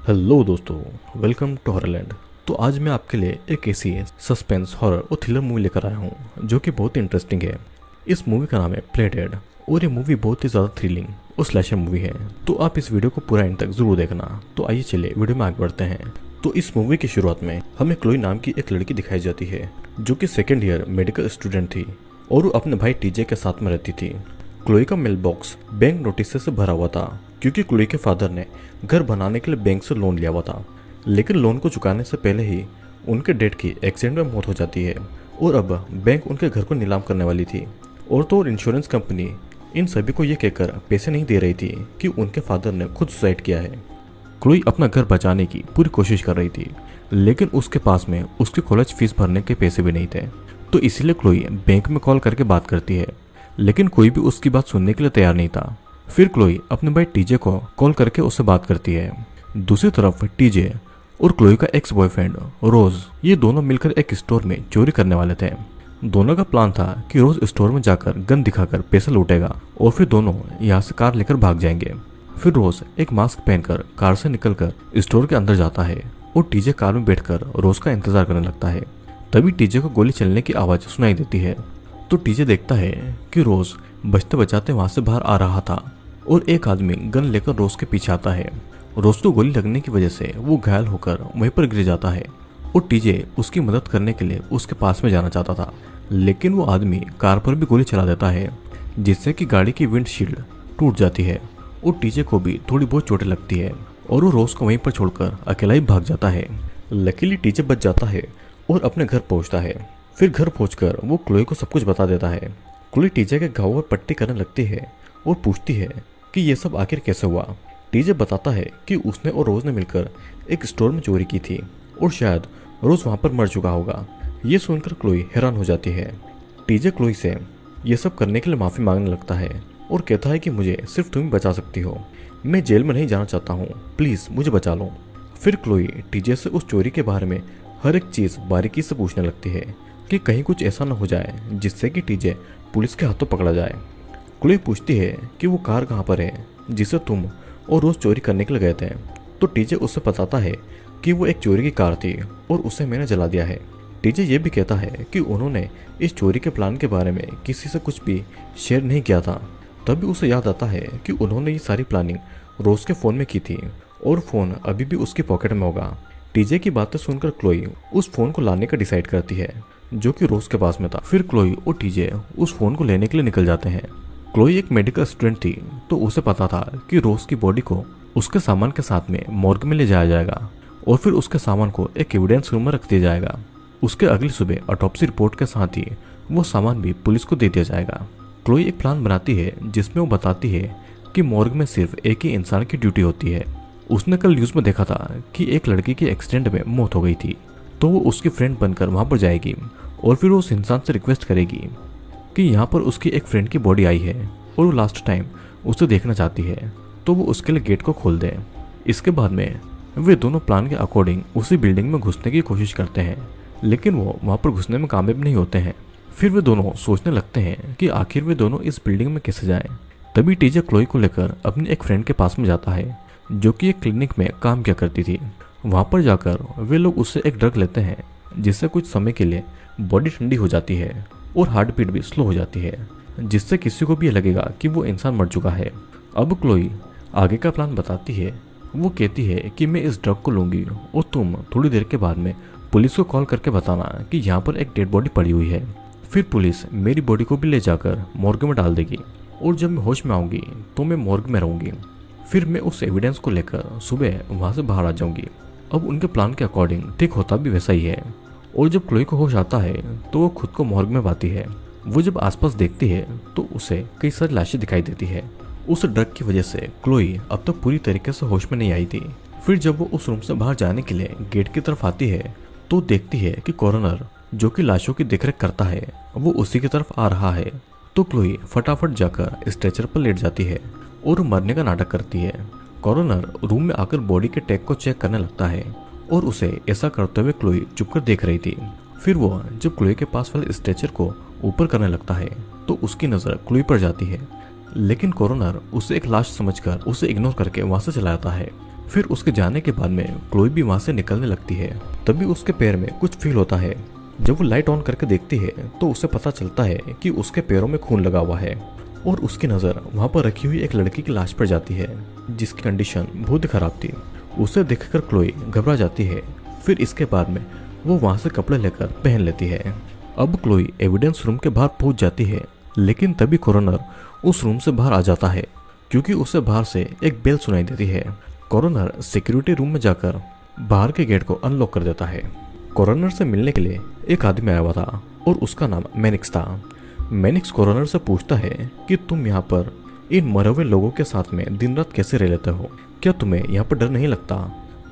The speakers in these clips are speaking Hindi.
हेलो दोस्तों, वेलकम टू हॉररलैंड। तो आज मैं आपके लिए एक ऐसी सस्पेंस हॉरर और थ्रिलर मूवी लेकर आया हूँ जो कि बहुत ही इंटरेस्टिंग है। इस मूवी का नाम है प्ले डेड और ये मूवी बहुत ही ज़्यादा थ्रिलिंग और स्लैशर मूवी है। तो आप इस वीडियो को पूरा एंड तक जरूर देखना। तो आइए चलिए वीडियो में आगे बढ़ते हैं। तो इस मूवी की शुरुआत में हमें क्लोई नाम की एक लड़की दिखाई जाती है जो कि सेकेंड ईयर मेडिकल स्टूडेंट थी और वो अपने भाई टीजे के साथ में रहती थी। क्लोई का मेल बॉक्स बैंक नोटिस से भरा हुआ था क्योंकि क्लोई के फादर ने घर बनाने के लिए बैंक से लोन लिया हुआ था, लेकिन लोन को चुकाने से पहले ही उनके डैड की एक्सीडेंट में मौत हो जाती है और अब बैंक उनके घर को नीलाम करने वाली थी। और तो और इंश्योरेंस कंपनी इन सभी को ये कहकर पैसे नहीं दे रही थी कि उनके फादर ने खुद सुसाइड किया है। क्लोई अपना घर बचाने की पूरी कोशिश कर रही थी, लेकिन उसके पास में उसकी कॉलेज फीस भरने के पैसे भी नहीं थे। तो इसीलिए क्लोई बैंक में कॉल करके बात करती है, लेकिन कोई भी उसकी बात सुनने के लिए तैयार नहीं था। फिर क्लोई अपने भाई टीजे को कॉल करके उससे बात करती है। दूसरी तरफ टीजे और क्लोई का एक्स बॉयफ्रेंड रोज, ये दोनों मिलकर एक स्टोर में चोरी करने वाले थे। दोनों का प्लान था कि रोज स्टोर में जाकर गन दिखाकर पैसा लूटेगा और फिर दोनों यहाँ से कार लेकर भाग जाएंगे। फिर रोज एक मास्क पहनकर कार से निकलकर स्टोर के अंदर जाता है और टीजे कार में बैठकर रोज का इंतजार करने लगता है। तभी टीजे को गोली चलने की आवाज सुनाई देती है। तो टीजे देखता है कि रोज बचते बचाते वहां से बाहर आ रहा था और एक आदमी गन लेकर रोज के पीछे आता है। रोज को गोली लगने की वजह से वो घायल होकर वहीं पर गिर जाता है और टीजे उसकी मदद करने के लिए उसके पास में जाना चाहता था, लेकिन वो आदमी कार पर भी गोली चला देता है जिससे कि गाड़ी की विंडशील्ड टूट जाती है और टीजे को भी थोड़ी बहुत चोटें लगती है और वो रोज को वहीं पर छोड़कर अकेला ही भाग जाता है। लकीली टीजे बच जाता है और अपने घर पहुंचता है। फिर घर पहुंचकर वो क्लोई को सब कुछ बता देता है। क्लोई टीजे के घाव पर पट्टी करने लगती है और पूछती है कि ये सब आखिर कैसे हुआ। टीजे बताता है कि उसने और रोज ने मिलकर एक स्टोर में चोरी की थी और शायद रोज वहां पर मर चुका होगा। ये सुनकर क्लोई हैरान हो जाती है। टीजे क्लोई से ये सब करने के लिए माफी मांगने लगता है और कहता है कि मुझे सिर्फ तुम ही बचा सकती हो, मैं जेल में नहीं जाना चाहता हूँ, प्लीज मुझे बचा लो। फिर क्लोई टीजे से उस चोरी के बारे में हर एक चीज बारीकी से पूछने लगती है कि कहीं कुछ ऐसा न हो जाए जिससे कि टीजे पुलिस के हाथों पकड़ा जाए। क्लोई पूछती है कि वो कार कहाँ पर है जिसे तुम और रोज चोरी करने के लिए गए थे। तो टीजे उससे बताता है कि वो एक चोरी की कार थी और उसे मैंने जला दिया है। टीजे ये भी कहता है कि उन्होंने इस चोरी के प्लान के बारे में किसी से कुछ भी शेयर नहीं किया था। तभी उसे याद आता है कि उन्होंने ये सारी प्लानिंग रोज के फ़ोन में की थी और फ़ोन अभी भी उसकी पॉकेट में होगा। टीजे की बातें सुनकर क्लोई उस फ़ोन को लाने का डिसाइड करती है जो कि रोज के पास में था। फिर क्लोई और टीजे उस फ़ोन को लेने के लिए निकल जाते हैं। क्लोई एक मेडिकल स्टूडेंट थी तो उसे पता था कि रोज की बॉडी को उसके सामान के साथ में मॉर्ग में ले जाया जाएगा और फिर उसके सामान को एक एविडेंस रूम में रख दिया जाएगा। उसके अगली सुबह ऑटोप्सी रिपोर्ट के साथ ही वो सामान भी पुलिस को दे दिया जाएगा। क्लोई एक प्लान बनाती है जिसमें वो बताती है कि मॉर्ग में सिर्फ एक ही इंसान की ड्यूटी होती है। उसने कल न्यूज़ में देखा था कि एक लड़की की एक्सीडेंट में मौत हो गई थी, तो वो उसकी फ्रेंड बनकर वहां पर जाएगी और फिर वो उस इंसान से रिक्वेस्ट करेगी कि यहाँ पर उसकी एक फ्रेंड की बॉडी आई है और वो लास्ट टाइम उसे देखना चाहती है, तो वो उसके लिए गेट को खोल दे। इसके बाद में वे दोनों प्लान के अकॉर्डिंग उसी बिल्डिंग में घुसने की कोशिश करते हैं, लेकिन वो वहाँ पर घुसने में कामयाब नहीं होते हैं। फिर वे दोनों सोचने लगते हैं कि आखिर वे दोनों इस बिल्डिंग में कैसे जाएं। तभी टीजे क्लोई को लेकर अपने एक फ्रेंड के पास में जाता है जो कि एक क्लिनिक में काम किया करती थी। वहाँ पर जाकर वे लोग उससे एक ड्रग लेते हैं जिससे कुछ समय के लिए बॉडी ठंडी हो जाती है और हार्ट बीट भी स्लो हो जाती है, जिससे किसी को भी ये लगेगा कि वो इंसान मर चुका है। अब क्लोई आगे का प्लान बताती है। वो कहती है कि मैं इस ड्रग को लूंगी और तुम थोड़ी देर के बाद में पुलिस को कॉल करके बताना कि यहाँ पर एक डेड बॉडी पड़ी हुई है। फिर पुलिस मेरी बॉडी को भी ले जाकर मॉर्ग में डाल देगी और जब मैं होश में आऊँगी तो मैं मॉर्ग में रहूँगी। फिर मैं उस एविडेंस को लेकर सुबह वहाँ से बाहर आ जाऊँगी। अब उनके प्लान के अकॉर्डिंग ठीक होता भी वैसा ही है और जब क्लोई को होश आता है तो वो खुद को मॉर्ग में पाती है। वो जब आसपास देखती है तो उसे कई सारी लाशें दिखाई देती है। उस ड्रग की वजह से क्लोई अब तक पूरी तरीके से होश में नहीं आई थी। फिर जब वो उस रूम से बाहर जाने के लिए गेट की तरफ आती है तो देखती है कि कॉरोनर जो कि लाशों की देखरेख करता है वो उसी की तरफ आ रहा है। तो क्लोई फटाफट जाकर स्ट्रेचर पर लेट जाती है और मरने का नाटक करती है। कॉरोनर रूम में आकर बॉडी के टैग को चेक करने लगता है और उसे ऐसा करते हुए क्लोई चुपकर देख रही थी। फिर वो जब क्लोई के पास वाले स्ट्रेचर को ऊपर करने लगता है तो उसकी नज़र क्लोई पर जाती है, लेकिन कॉरोनर उसे एक लाश समझकर उसे इग्नोर करके वहां से चला जाता है। फिर उसके जाने के बाद में क्लोई भी वहां से निकलने लगती है। तभी उसके पैर में कुछ फील होता है। जब वो लाइट ऑन करके देखती है तो उसे पता चलता है कि उसके पैरों में खून लगा हुआ है और उसकी नज़र वहां पर रखी हुई एक लड़की की लाश पर जाती है जिसकी कंडीशन बहुत खराब थी। उसे देखकर क्लोई घबरा जाती है। फिर इसके बाद में वो वहां से कपड़े लेकर पहन लेती है। अब क्लोई एविडेंस रूम के बाहर पहुंच जाती है, लेकिन तभी कोरोनर उस रूम से बाहर आ जाता है क्योंकि उसे बाहर से एक बेल सुनाई देती है। कोरोनर सिक्योरिटी रूम में जाकर बाहर के गेट को अनलॉक कर देता है। कोरोनर से मिलने के लिए एक आदमी आया हुआ था और उसका नाम मैनिक्स था। मैनिक्स कोरोनर से पूछता है कि तुम यहाँ पर इन मरे हुए लोगों के साथ में दिन रात कैसे रह लेते हो, क्या तुम्हें यहाँ पर डर नहीं लगता।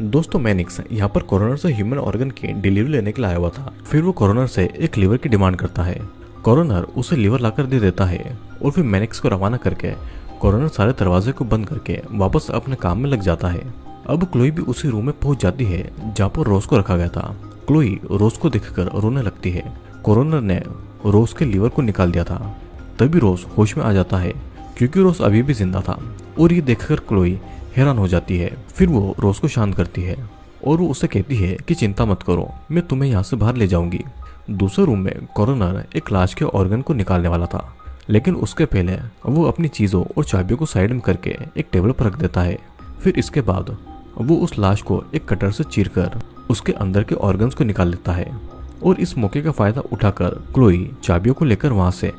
दोस्तों, मैनिक्स यहाँ पर कोरोनर से ह्यूमन ऑर्गन की डिलीवरी लेने के लिए आया हुआ था। फिर वो कोरोनर से एक लीवर की डिमांड करता है। कोरोनर उसे लीवर लाकर दे देता है और फिर मैनिक्स को रवाना करके कोरोनर सारे दरवाजे को बंद करके वापस अपने काम में लग जाता है। अब क्लोई भी उसी रूम में पहुंच जाती है जहाँ पर रोज को रखा गया था। क्लोई रोज को देखकर रोने लगती है। कोरोनर ने रोज के लीवर को निकाल दिया था। तभी रोज होश में आ जाता है क्योंकि रोज अभी भी जिंदा था और ये देखकर क्लोई हैरान हो जाती है। फिर वो रोज को शांत करती है और वो उसे कहती है कि चिंता मत करो, मैं तुम्हें यहाँ से बाहर ले जाऊंगी। दूसरे रूम में कोरोनर एक लाश के ऑर्गन को निकालने वाला था, लेकिन उसके पहले वो अपनी चीजों और चाबियों को साइड में करके एक टेबल पर रख देता है। फिर इसके बाद वो उस लाश को एक कटर से चीरकर उसके अंदर के ऑर्गन्स को निकाल लेता है और इस मौके का फायदा उठाकर क्लोई चाबियों को लेकर वहां से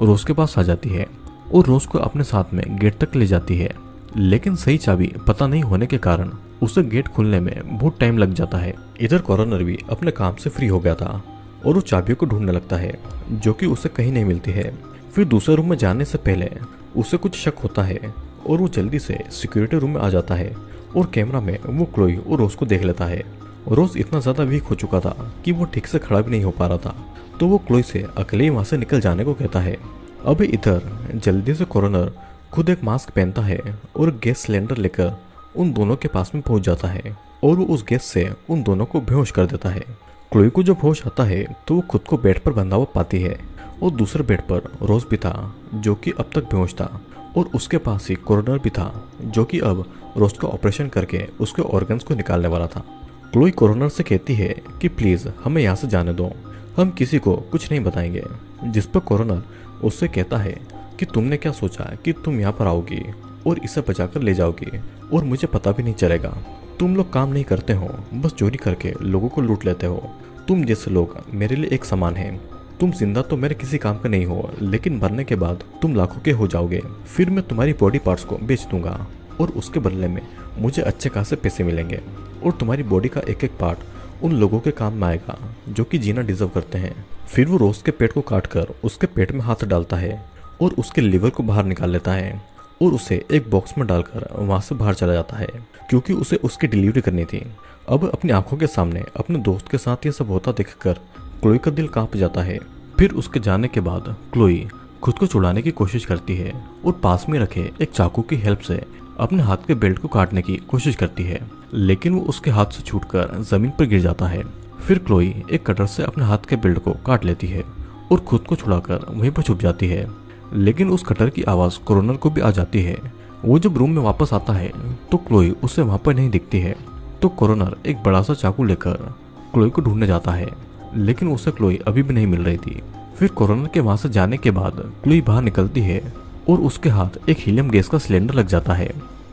रोज के पास आ जाती है और रोज को अपने साथ में गेट तक ले जाती है। लेकिन सही चाबी पता नहीं होने के कारण उसे गेट खुलने में बहुत टाइम लग जाता है। इधर कोरोनर भी अपने काम से फ्री हो गया था और वो चाबियों को ढूंढने लगता है जो कि उसे कहीं नहीं मिलती है। फिर दूसरे रूम में जाने से पहले उसे कुछ शक होता है और वो जल्दी से सिक्योरिटी रूम में आ जाता है और कैमरा में वो क्लोई और रोज को देख लेता है। रोज इतना ज्यादा वीक हो चुका था कि वो ठीक से खड़ा भी नहीं हो पा रहा था, तो वो क्लोई से अकेले ही वहां से निकल जाने को कहता है। अब इधर जल्दी से कोरोनर खुद एक मास्क पहनता है और गैस सिलेंडर लेकर उन दोनों के पास में पहुंच जाता है और वो उस गैस से उन दोनों को बेहोश कर देता है। क्लोई को जब होश आता है तो वो खुद को बेड पर बंधा हुआ पाती है और दूसरे बेड पर रोज भी था जो कि अब तक बेहोश था और उसके पास ही कोरोनर भी था जो कि अब रोज का ऑपरेशन करके उसके ऑर्गन्स को निकालने वाला था। क्लोई कोरोनर से कहती है कि प्लीज हमें यहाँ से जाने दो, हम किसी को कुछ नहीं बताएंगे। जिस पर कोरोनर उससे कहता है कि तुमने क्या सोचा कि तुम यहाँ पर आओगी और इसे बचाकर ले जाओगी और मुझे पता भी नहीं चलेगा। तुम लोग काम नहीं करते हो, बस चोरी करके लोगों को लूट लेते हो। तुम जैसे लोग मेरे लिए एक समान हैं। तुम जिंदा तो मेरे किसी काम का नहीं हो, लेकिन मरने के बाद तुम लाखों के हो जाओगे। फिर मैं तुम्हारी बॉडी पार्ट्स को बेच दूंगा और उसके बदले में मुझे अच्छे खासे पैसे मिलेंगे और तुम्हारी बॉडी का एक एक पार्ट उन लोगों के काम में आएगा जो कि जीना डिजर्व करते हैं। फिर वो रोज के पेट को काटकर उसके पेट में हाथ डालता है और उसके लिवर को बाहर निकाल लेता है और उसे एक बॉक्स में डालकर वहां से बाहर चला जाता है क्योंकि उसे उसकी डिलीवरी करनी थी। अब अपनी आंखों के सामने अपने दोस्त के साथ ये सब होता देखकर क्लोई का दिल कांप जाता है। फिर उसके जाने के बाद क्लोई खुद को छुड़ाने की कोशिश करती है और पास में रखे एक चाकू की हेल्प से अपने हाथ के बेल्ट को काटने की कोशिश करती है, लेकिन वो उसके हाथ से छूटकर जमीन पर गिर जाता है। फिर क्लोई एक कटर से अपने हाथ के बेल्ट को काट लेती है और खुद को छुड़ाकर वहीं पर छुप जाती है। लेकिन उस कटर की आवाज कोरोनर को भी आ जाती है। वो जब रूम में वापस आता है तो क्लोई उसे वहां पर नहीं दिखती है, तो कोरोनर एक बड़ा सा चाकू लेकर क्लोई को ढूंढने जाता है, लेकिन उसे क्लोई अभी भी नहीं मिल रही थी। फिर कोरोनर के वहां से जाने के बाद क्लोई बाहर निकलती है और उसके हाथ एक हीलियम गैस का सिलेंडर लग जाता है,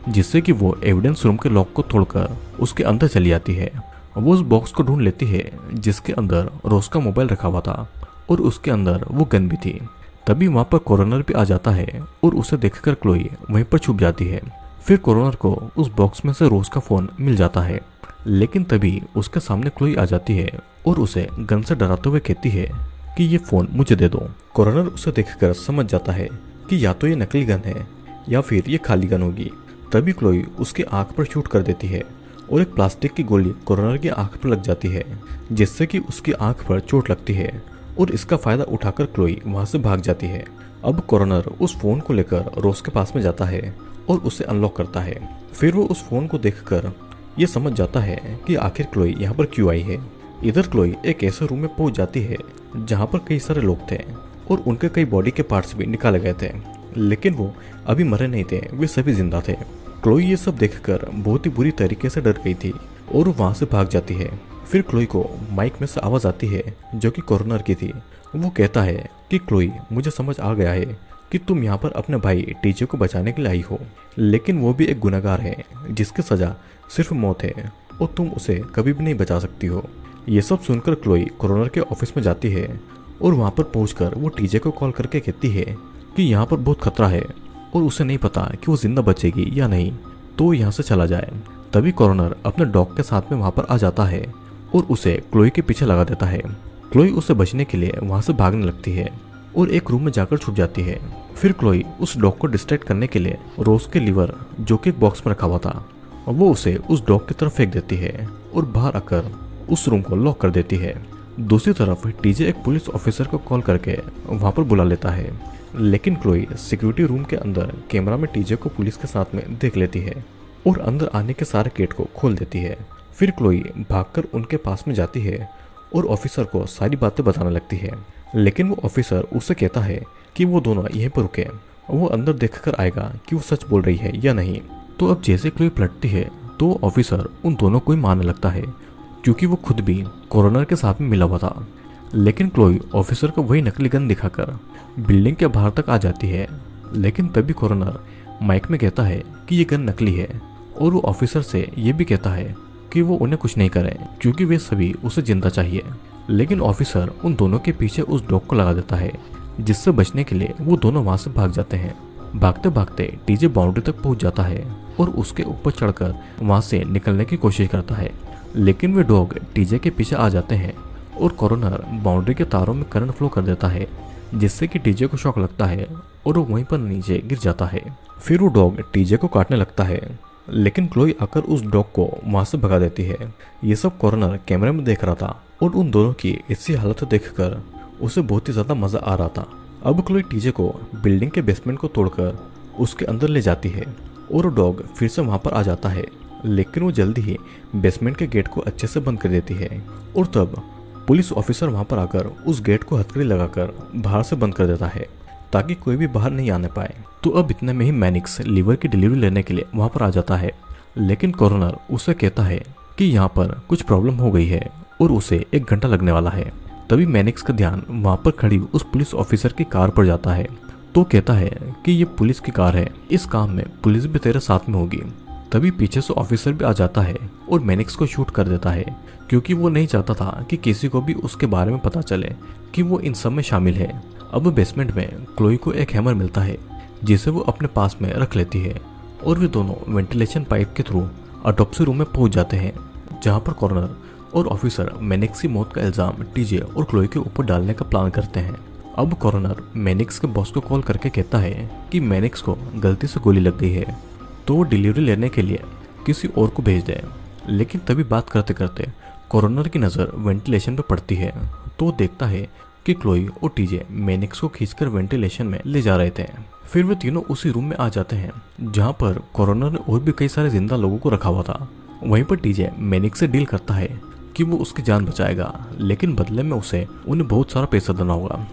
जिससे कि वो एविडेंस रूम के लॉक को तोड़कर उसके अंदर चली जाती है। वो उस बॉक्स को ढूंढ लेती है जिसके अंदर रोज का मोबाइल रखा हुआ था और उसके अंदर वो गन भी थी। तभी वहां पर कोरोनर भी आ जाता है और उसे देखकर क्लोई वहीं पर छुप जाती है। फिर कोरोनर को उस बॉक्स में से रोज का फोन मिल जाता है, लेकिन तभी उसके सामने क्लोई आ जाती है और उसे गन से डराते हुए कहती है कि ये फोन मुझे दे दो। कोरोनर उसे देखकर समझ जाता है कि या तो ये नकली गन है या फिर ये खाली गन होगी। तभी क्लोई उसकी आंख पर शूट कर देती है और एक प्लास्टिक की गोली कोरोनर की आंख पर लग जाती है, जिससे कि उसकी आंख पर चोट लगती है और इसका फायदा उठाकर क्लोई वहां से भाग जाती है। अब कोरोनर उस फोन को लेकर रोज के पास में जाता है और उसे अनलॉक करता है। फिर वो उस फोन को देखकर ये समझ जाता है कि आखिर क्लोई यहाँ पर क्यों आई है। इधर क्लोई एक ऐसे रूम में पहुंच जाती है जहाँ पर कई सारे लोग थे और उनके कई बॉडी के पार्ट्स भी निकाले गए थे, लेकिन वो अभी मरे नहीं थे, वे सभी जिंदा थे। क्लोई ये सब देखकर बहुत ही बुरी तरीके से डर गई थी और वो वहाँ से भाग जाती है। फिर क्लोई को माइक में से आवाज़ आती है जो कि कॉरोनर की थी। वो कहता है कि क्लोई, मुझे समझ आ गया है कि तुम यहाँ पर अपने भाई टीजे को बचाने के लिए आई हो, लेकिन वो भी एक गुनहगार है जिसकी सज़ा सिर्फ मौत है और तुम उसे कभी भी नहीं बचा सकती हो। ये सब सुनकर क्लोई कॉरोनर के ऑफिस में जाती है और वहाँ पर पहुंचकर वो टीजे को कॉल करके कहती है कि यहाँ पर बहुत खतरा है और उसे नहीं पता कि वो जिंदा बचेगी या नहीं, तो वो यहाँ से चला जाए। तभी कॉरोनर अपने डॉग के साथ में वहाँ पर आ जाता है और उसे क्लोई के पीछे लगा देता है। क्लोई उसे बचने के लिए वहाँ से भागने लगती है और एक रूम में जाकर छुप जाती है। फिर क्लोई उस डॉग को डिस्ट्रैक्ट करने के लिए रोज के लीवर जो कि एक बॉक्स में रखा हुआ था वो उसे उस डॉग की तरफ फेंक देती है और बाहर आकर उस रूम को लॉक कर देती है। दूसरी तरफ टीजे एक पुलिस ऑफिसर को कॉल करके वहाँ पर बुला लेता है, लेकिन क्लोई सिक्योरिटी रूम के अंदर कैमरा में टीजे को पुलिस के साथ में देख लेती है और अंदर आने के सारे गेट को खोल देती है। फिर क्लोई भागकर उनके पास में जाती है और ऑफिसर को सारी बातें बताने लगती है, लेकिन वो ऑफिसर उसे कहता है कि वो दोनों यहीं पर रुके, वो अंदर देखकर आएगा कि वो सच बोल रही है या नहीं। तो अब जैसे क्लोई पलटती है तो ऑफिसर उन दोनों को ही मारने लगता है क्योंकि वो खुद भी कॉरोनर के साथ में मिला हुआ था। लेकिन क्लोई ऑफिसर को वही नकली गन दिखाकर बिल्डिंग के बाहर तक आ जाती है, लेकिन तभी कॉरोनर माइक में कहता है कि ये गन नकली है और वो ऑफिसर से ये भी कहता है कि वो उन्हें कुछ नहीं करे क्योंकि वे सभी उसे जिंदा चाहिए। लेकिन ऑफिसर उन दोनों के पीछे उस डॉग को लगा देता है, जिससे बचने के लिए वो दोनों वहां से भाग जाते हैं। भागते भागते टीजे बाउंड्री तक पहुंच जाता है और उसके ऊपर चढ़कर वहां से निकलने की कोशिश करता है, लेकिन वे डॉग टीजे के पीछे आ जाते हैं और कॉरोनर बाउंड्री के तारों में करंट फ्लो कर देता है, जिससे कि टीजे को शॉक लगता है और वो वहीं पर नीचे गिर जाता है। फिर वो डॉग टीजे को काटने लगता है, लेकिन क्लोई आकर उस डॉग को वहां से भगा देती है। ये सब कॉरोनर कैमरे में देख रहा था और उन दोनों की ऐसी हालत देखकर उसे बहुत ही ज्यादा मजा आ रहा था। अब क्लोई टीजे को बिल्डिंग के बेसमेंट को तोड़कर उसके अंदर ले जाती है और वो डॉग फिर से वहां पर आ जाता है, लेकिन वो जल्दी ही बेसमेंट के गेट को अच्छे से बंद कर देती है और तब पुलिस ऑफिसर वहां पर आकर उस गेट को हथकड़ी लगाकर बाहर से बंद कर देता है ताकि कोई भी बाहर नहीं आने पाए। तो अब इतने में ही मैनिक्स लीवर की डिलीवरी लेने के लिए वहां पर आ जाता है, लेकिन कॉरोनर उसे कहता है कि यहाँ पर कुछ प्रॉब्लम हो गई है और उसे 1 घंटा लगने वाला है। तभी मैनिक्स का ध्यान वहां पर खड़ी उस पुलिस ऑफिसर की कार पर जाता है, तो कहता है कि ये पुलिस की कार है, इस काम में पुलिस भी तेरे साथ में होगी। तभी पीछे से ऑफिसर भी आ जाता है और मैनिक्स को शूट कर देता है क्योंकि वो नहीं चाहता था कि किसी को भी उसके बारे में पता चले कि वो इन सब में शामिल है। अब बेसमेंट में क्लोई को एक हैमर मिलता है जिसे वो अपने पास में रख लेती है और वे दोनों वेंटिलेशन पाइप के थ्रू ऑटोप्सी रूम में पहुंच जाते हैं, जहां पर कॉर्नर और ऑफिसर मैनिक्स की मौत का इल्जाम टीजे और क्लोई के ऊपर डालने का प्लान करते हैं। अब कॉर्नर मैनिक्स के बॉस को कॉल करके कहता है कि मैनिक्स को गलती से गोली लग गई है, तो वो डिलीवरी लेने के लिए किसी और को भेज दे। लेकिन तभी बात करते करते कॉर्नर की नज़र वेंटिलेशन पर पड़ती है, तो वो देखता है कि क्लोई और टीजे मैनिक्स को खींचकर वेंटिलेशन में ले जा रहे थे। फिर वे तीनों उसी रूम में आ जाते हैं जहां पर कॉर्नर ने और भी कई सारे जिंदा लोगों को रखा हुआ था। वहीं पर टीजे मैनिक्स से डील करता है कि वो उसकी जान बचाएगा, लेकिन बदले में उसे उन्हें बहुत सारा पैसा देना होगा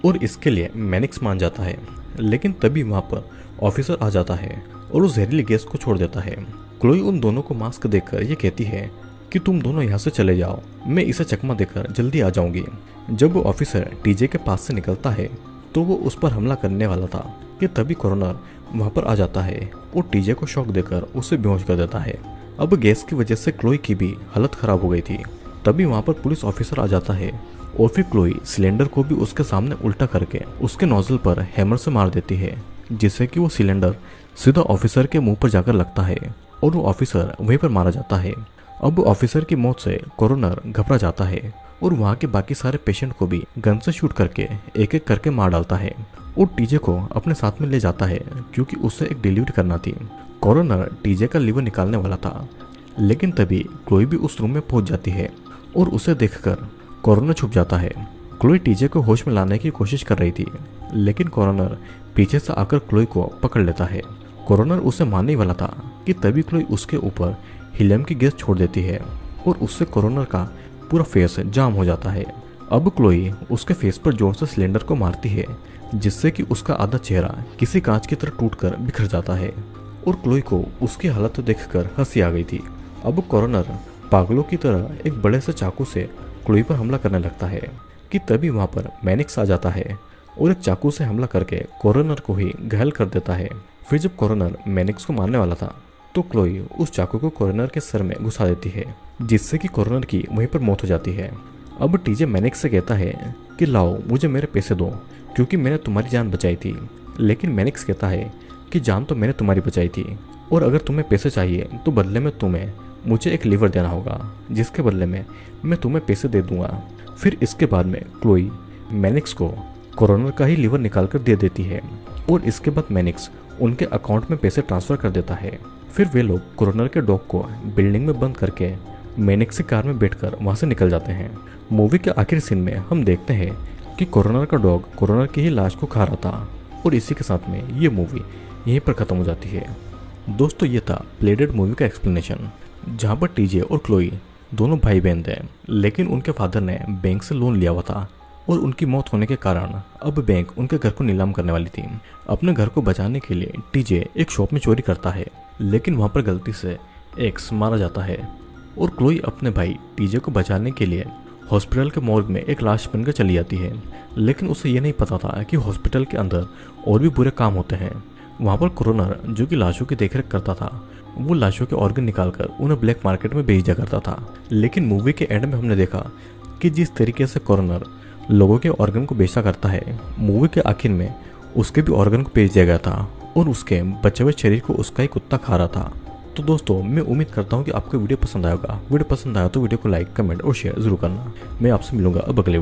और इसके लिए मैनिक्स मान जाता है। लेकिन तभी वहां पर ऑफिसर आ जाता है और उस जहरीली गैस को छोड़ देता है। क्लोई उन दोनों को मास्क देकर ये कहती है कि तुम दोनों यहाँ से चले जाओ, मैं इसे चकमा देकर जल्दी आ जाऊंगी। जब वो ऑफिसर टीजे के पास से निकलता है तो वो उस पर हमला करने वाला था कि तभी कॉर्नर वहां पर आ जाता है और टीजे को शॉक देकर उसे बेहोश कर देता है। अब गैस की वजह से क्लोई की भी हालत खराब हो गई थी। तभी वहां पर पुलिस ऑफिसर आ जाता है और फिर क्लोई सिलेंडर को भी उसके सामने उल्टा करके उसके नोजल पर हैमर से मार देती है, जिससे कि वो सिलेंडर सीधा ऑफिसर के मुंह पर जाकर लगता है और वो ऑफिसर वहीं पर मारा जाता है। अब ऑफिसर की मौत से कॉर्नर घबरा जाता है और वहाँ के बाकी सारे पेशेंट को भी गन से शूट करके एक एक करके मार डालता है और टीजे को अपने साथ में ले जाता है क्योंकि उसे एक डिलीवरी करना थी। कॉर्नर टीजे का लीवर निकालने वाला था, लेकिन तभी क्लोई भी उस रूम में पहुंच जाती है और उसे देखकर कॉर्नर छुप जाता है। क्लोई टीजे को होश में लाने की कोशिश कर रही थी, लेकिन कॉर्नर पीछे से आकर क्लोई को पकड़ लेता है। कॉर्नर उसे मारने ही वाला था कि तभी क्लोई उसके ऊपर हीलियम की गैस छोड़ देती है और उससे कॉर्नर का पूरा फेस जाम हो जाता है। अब क्लोई उसके फेस पर जोर से सिलेंडर को मारती है, जिससे कि उसका आधा चेहरा किसी कांच की तरह टूटकर बिखर जाता है और क्लोई को उसकी हालत देखकर हंसी आ गई थी। अब कॉरोनर पागलों की तरह एक बड़े से चाकू से क्लोई पर हमला करने लगता है कि तभी वहां पर मैनिक्स आ जाता है और एक चाकू से हमला करके कॉरोनर को ही घायल कर देता है। फिर जब कॉरोनर मैनिक्स को मारने वाला था तो क्लोई उस चाकू को कॉरोनर के सर में घुसा देती है, जिससे कि कॉरोनर की वहीं पर मौत हो जाती है। अब टीजे मैनिक्स से कहता है कि लाओ मुझे मेरे पैसे दो क्योंकि मैंने तुम्हारी जान बचाई थी। लेकिन मैनिक्स कहता है कि जान तो मैंने तुम्हारी बचाई थी और अगर तुम्हें पैसे चाहिए तो बदले में तुम्हें मुझे एक लीवर देना होगा, जिसके बदले में मैं तुम्हें पैसे दे दूंगा। फिर इसके बाद में क्लोई मैनिक्स को कॉरोनर का ही लीवर निकाल कर दे देती है और इसके बाद मैनिक्स उनके अकाउंट में पैसे ट्रांसफर कर देता है। फिर वे लोग कॉरोनर के डॉग को बिल्डिंग में बंद करके मैनिक्स की कार में बैठकर वहां से निकल जाते हैं। मूवी के आखिरी सीन में हम देखते हैं कि कॉरोनर का डॉग कॉरोनर की ही लाश को खा रहा था और इसी के साथ में ये मूवी यहीं पर खत्म हो जाती है। दोस्तों ये था प्ले डेड मूवी का एक्सप्लेनेशन, जहाँ पर टीजे और क्लोई दोनों भाई बहन थे, लेकिन उनके फादर ने बैंक से लोन लिया हुआ था और उनकी मौत होने के कारण अब बैंक उनके घर को नीलाम करने वाली थी। अपने घर को बचाने के लिए टीजे एक शॉप में चोरी करता है, लेकिन वहां पर गलती से एक्स मारा जाता है और क्लोई अपने भाई टीजे को बचाने के लिए हॉस्पिटल के मॉर्ग में एक लाश बनकर चली जाती है। लेकिन उसे ये नहीं पता था कि हॉस्पिटल के अंदर और भी बुरे काम होते हैं। वहाँ पर कॉरोनर जो कि लाशों की देखरेख करता था, वो लाशों के ऑर्गन निकालकर उन्हें ब्लैक मार्केट में बेच दिया करता था। लेकिन मूवी के एंड में हमने देखा कि जिस तरीके से कॉरोनर लोगों के ऑर्गन को बेचा करता है, मूवी के आखिर में उसके भी ऑर्गन को बेच दिया गया था और उसके बचे हुए शरीर को उसका ही कुत्ता खा रहा था। तो दोस्तों मैं उम्मीद करता हूँ कि आपको वीडियो पसंद आएगा। वीडियो पसंद आया तो वीडियो को लाइक, कमेंट और शेयर जरूर करना। मैं आपसे मिलूंगा अब अगले वीडियो।